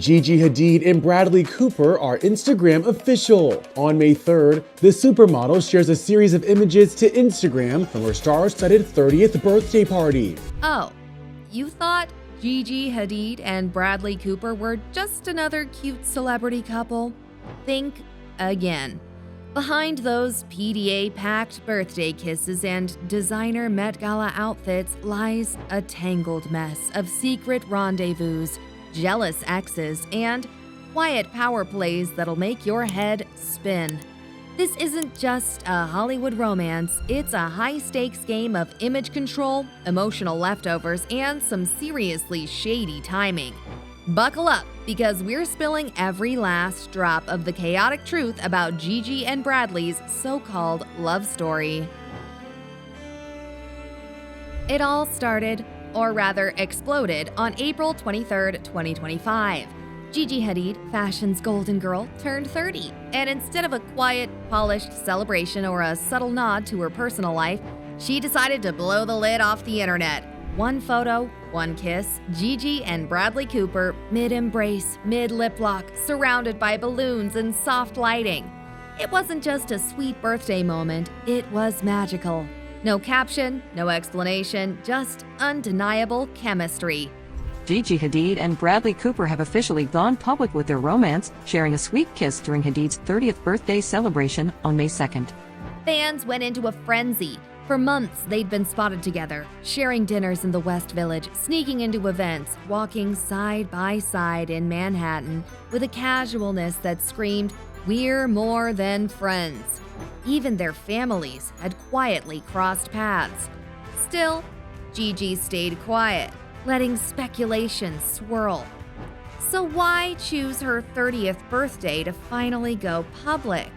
Gigi Hadid and Bradley Cooper are Instagram official. On May 3rd, the supermodel shares a series of images to Instagram from her star-studded 30th birthday party. Oh, you thought Gigi Hadid and Bradley Cooper were just another cute celebrity couple? Think again. Behind those PDA-packed birthday kisses and designer Met Gala outfits lies a tangled mess of secret rendezvous, jealous exes, and quiet power plays that'll make your head spin. This isn't just a Hollywood romance, it's a high-stakes game of image control, emotional leftovers, and some seriously shady timing. Buckle up, because we're spilling every last drop of the chaotic truth about Gigi and Bradley's so-called love story. It all started, or rather exploded, on April 23, 2025. Gigi Hadid, fashion's golden girl, turned 30, and instead of a quiet, polished celebration or a subtle nod to her personal life, she decided to blow the lid off the internet. One photo, one kiss, Gigi and Bradley Cooper mid-embrace, mid-lip lock, surrounded by balloons and soft lighting. It wasn't just a sweet birthday moment, it was magical. No caption, no explanation, just undeniable chemistry. Gigi Hadid and Bradley Cooper have officially gone public with their romance, sharing a sweet kiss during Hadid's 30th birthday celebration on May 2nd. Fans went into a frenzy. For months, they'd been spotted together, sharing dinners in the West Village, sneaking into events, walking side by side in Manhattan with a casualness that screamed, "We're more than friends." Even their families had quietly crossed paths. Still, Gigi stayed quiet, letting speculation swirl. So why choose her 30th birthday to finally go public?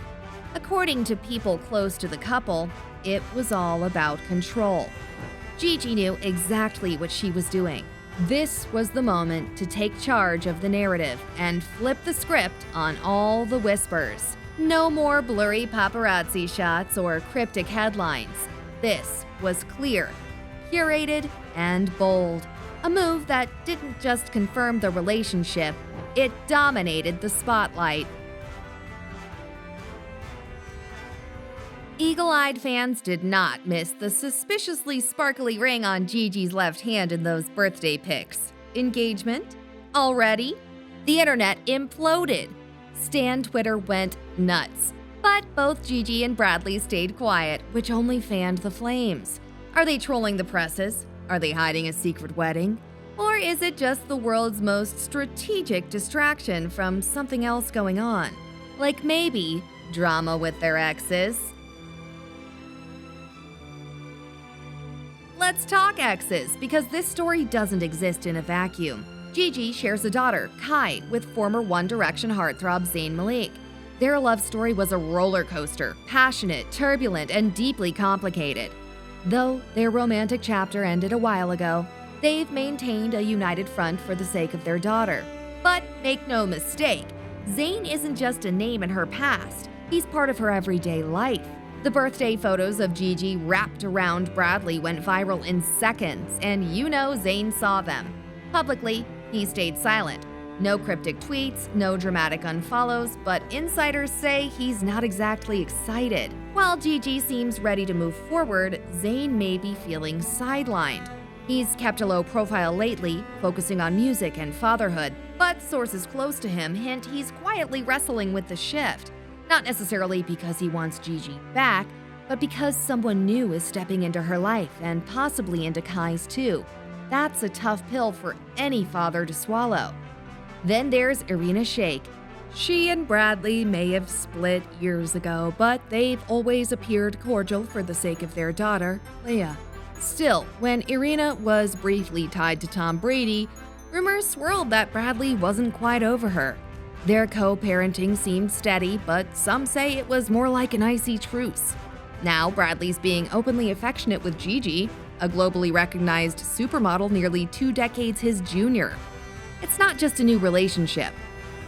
According to people close to the couple, it was all about control. Gigi knew exactly what she was doing. This was the moment to take charge of the narrative and flip the script on all the whispers. No more blurry paparazzi shots or cryptic headlines. This was clear, curated, and bold. A move that didn't just confirm the relationship, it dominated the spotlight. Eagle-eyed fans did not miss the suspiciously sparkly ring on Gigi's left hand in those birthday pics. Engagement? Already? The internet imploded. Stan Twitter went nuts. But both Gigi and Bradley stayed quiet, which only fanned the flames. Are they trolling the presses? Are they hiding a secret wedding? Or is it just the world's most strategic distraction from something else going on? Like maybe drama with their exes? Let's talk exes, because this story doesn't exist in a vacuum. Gigi shares a daughter, Kai, with former One Direction heartthrob Zayn Malik. Their love story was a roller coaster, passionate, turbulent, and deeply complicated. Though their romantic chapter ended a while ago, they've maintained a united front for the sake of their daughter. But make no mistake, Zayn isn't just a name in her past, he's part of her everyday life. The birthday photos of Gigi wrapped around Bradley went viral in seconds, and you know Zayn saw them. Publicly, he stayed silent. No cryptic tweets, no dramatic unfollows, but insiders say he's not exactly excited. While Gigi seems ready to move forward, Zayn may be feeling sidelined. He's kept a low profile lately, focusing on music and fatherhood, but sources close to him hint he's quietly wrestling with the shift. Not necessarily because he wants Gigi back, but because someone new is stepping into her life and possibly into Kai's too. That's a tough pill for any father to swallow. Then there's Irina Shayk. She and Bradley may have split years ago, but they've always appeared cordial for the sake of their daughter, Leia. Still, when Irina was briefly tied to Tom Brady, rumors swirled that Bradley wasn't quite over her. Their co-parenting seemed steady, but some say it was more like an icy truce. Now Bradley's being openly affectionate with Gigi, a globally recognized supermodel nearly 2 decades his junior. It's not just a new relationship,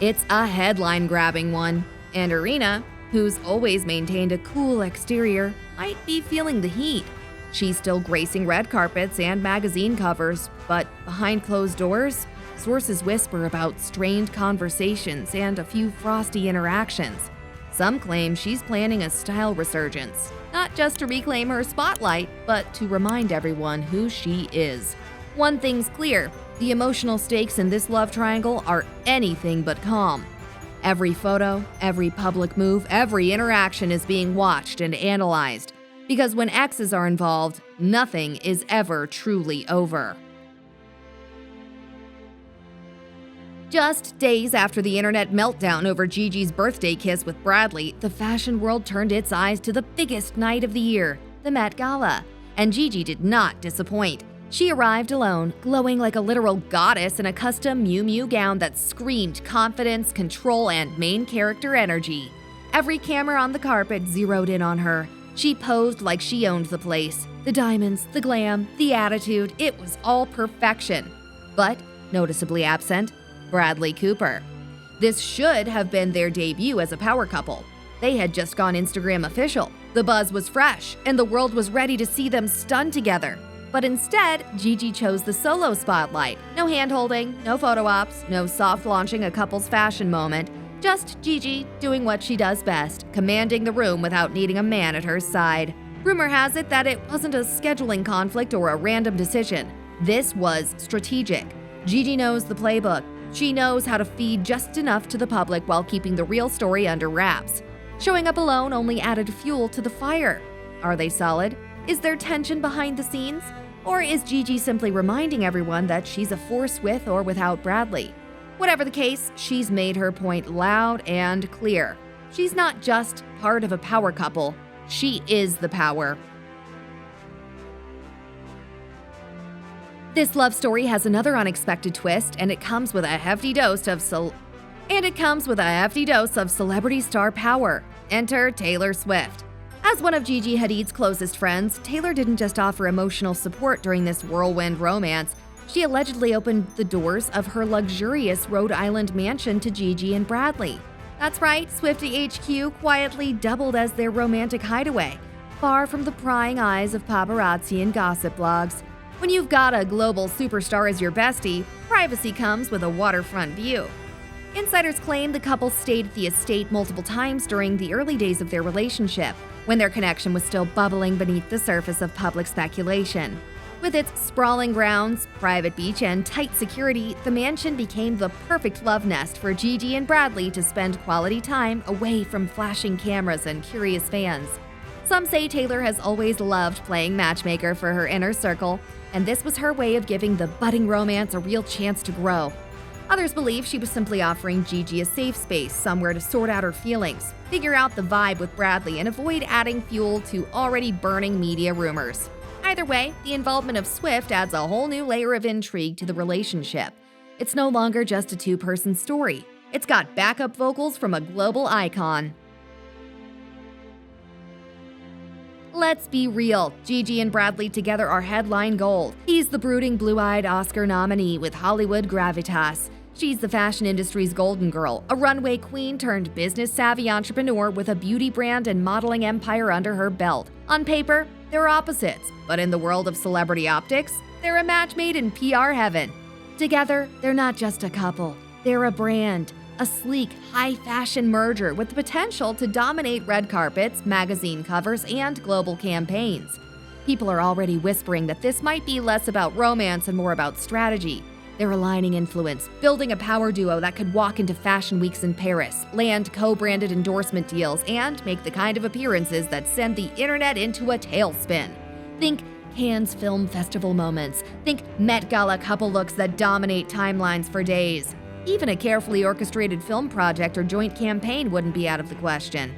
it's a headline-grabbing one. And Irina, who's always maintained a cool exterior, might be feeling the heat. She's still gracing red carpets and magazine covers, but behind closed doors, sources whisper about strained conversations and a few frosty interactions. Some claim she's planning a style resurgence, not just to reclaim her spotlight, but to remind everyone who she is. One thing's clear, the emotional stakes in this love triangle are anything but calm. Every photo, every public move, every interaction is being watched and analyzed, because when exes are involved, nothing is ever truly over. Just days after the internet meltdown over Gigi's birthday kiss with Bradley, the fashion world turned its eyes to the biggest night of the year, the Met Gala. And Gigi did not disappoint. She arrived alone, glowing like a literal goddess in a custom Miu Miu gown that screamed confidence, control, and main character energy. Every camera on the carpet zeroed in on her. She posed like she owned the place. The diamonds, the glam, the attitude, it was all perfection. But, noticeably absent, Bradley Cooper. This should have been their debut as a power couple. They had just gone Instagram official. The buzz was fresh, and the world was ready to see them stunned together. But instead, Gigi chose the solo spotlight. No hand-holding, no photo ops, no soft launching a couple's fashion moment. Just Gigi doing what she does best, commanding the room without needing a man at her side. Rumor has it that it wasn't a scheduling conflict or a random decision. This was strategic. Gigi knows the playbook. She knows how to feed just enough to the public while keeping the real story under wraps. Showing up alone only added fuel to the fire. Are they solid? Is there tension behind the scenes? Or is Gigi simply reminding everyone that she's a force with or without Bradley? Whatever the case, she's made her point loud and clear. She's not just part of a power couple, she is the power. This love story has another unexpected twist, and it comes with a hefty dose of celebrity star power. Enter Taylor Swift. As one of Gigi Hadid's closest friends, Taylor didn't just offer emotional support during this whirlwind romance. She allegedly opened the doors of her luxurious Rhode Island mansion to Gigi and Bradley. That's right, Swiftie HQ quietly doubled as their romantic hideaway, far from the prying eyes of paparazzi and gossip blogs. When you've got a global superstar as your bestie, privacy comes with a waterfront view. Insiders claim the couple stayed at the estate multiple times during the early days of their relationship, when their connection was still bubbling beneath the surface of public speculation. With its sprawling grounds, private beach, and tight security, the mansion became the perfect love nest for Gigi and Bradley to spend quality time away from flashing cameras and curious fans. Some say Taylor has always loved playing matchmaker for her inner circle, and this was her way of giving the budding romance a real chance to grow. Others believe she was simply offering Gigi a safe space, somewhere to sort out her feelings, figure out the vibe with Bradley, and avoid adding fuel to already burning media rumors. Either way, the involvement of Swift adds a whole new layer of intrigue to the relationship. It's no longer just a two-person story. It's got backup vocals from a global icon. Let's be real, Gigi and Bradley together are headline gold. He's the brooding blue-eyed Oscar nominee with Hollywood gravitas. She's the fashion industry's golden girl, a runway queen turned business-savvy entrepreneur with a beauty brand and modeling empire under her belt. On paper, they're opposites, but in the world of celebrity optics, they're a match made in PR heaven. Together, they're not just a couple, they're a brand. A sleek, high-fashion merger with the potential to dominate red carpets, magazine covers, and global campaigns. People are already whispering that this might be less about romance and more about strategy. They're aligning influence, building a power duo that could walk into fashion weeks in Paris, land co-branded endorsement deals, and make the kind of appearances that send the internet into a tailspin. Think Cannes Film Festival moments. Think Met Gala couple looks that dominate timelines for days. Even a carefully orchestrated film project or joint campaign wouldn't be out of the question.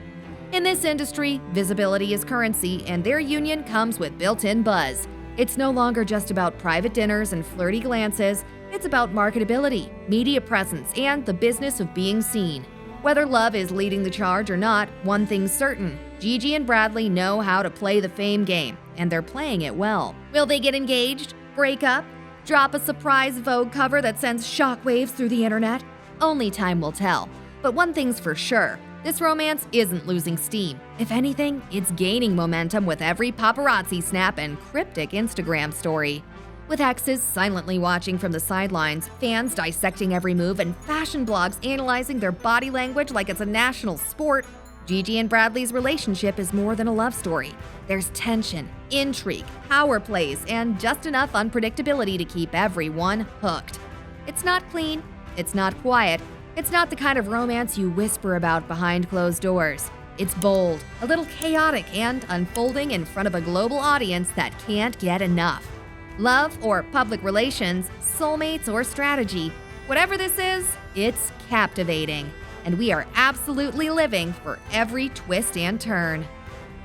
In this industry, visibility is currency, and their union comes with built-in buzz. It's no longer just about private dinners and flirty glances. It's about marketability, media presence, and the business of being seen. Whether love is leading the charge or not, one thing's certain. Gigi and Bradley know how to play the fame game, and they're playing it well. Will they get engaged? Break up? Drop a surprise Vogue cover that sends shockwaves through the internet? Only time will tell. But one thing's for sure, this romance isn't losing steam. If anything, it's gaining momentum with every paparazzi snap and cryptic Instagram story. With exes silently watching from the sidelines, fans dissecting every move, and fashion blogs analyzing their body language like it's a national sport, Gigi and Bradley's relationship is more than a love story. There's tension, intrigue, power plays, and just enough unpredictability to keep everyone hooked. It's not clean, it's not quiet, it's not the kind of romance you whisper about behind closed doors. It's bold, a little chaotic, and unfolding in front of a global audience that can't get enough. Love or public relations, soulmates or strategy, whatever this is, it's captivating. And we are absolutely living for every twist and turn.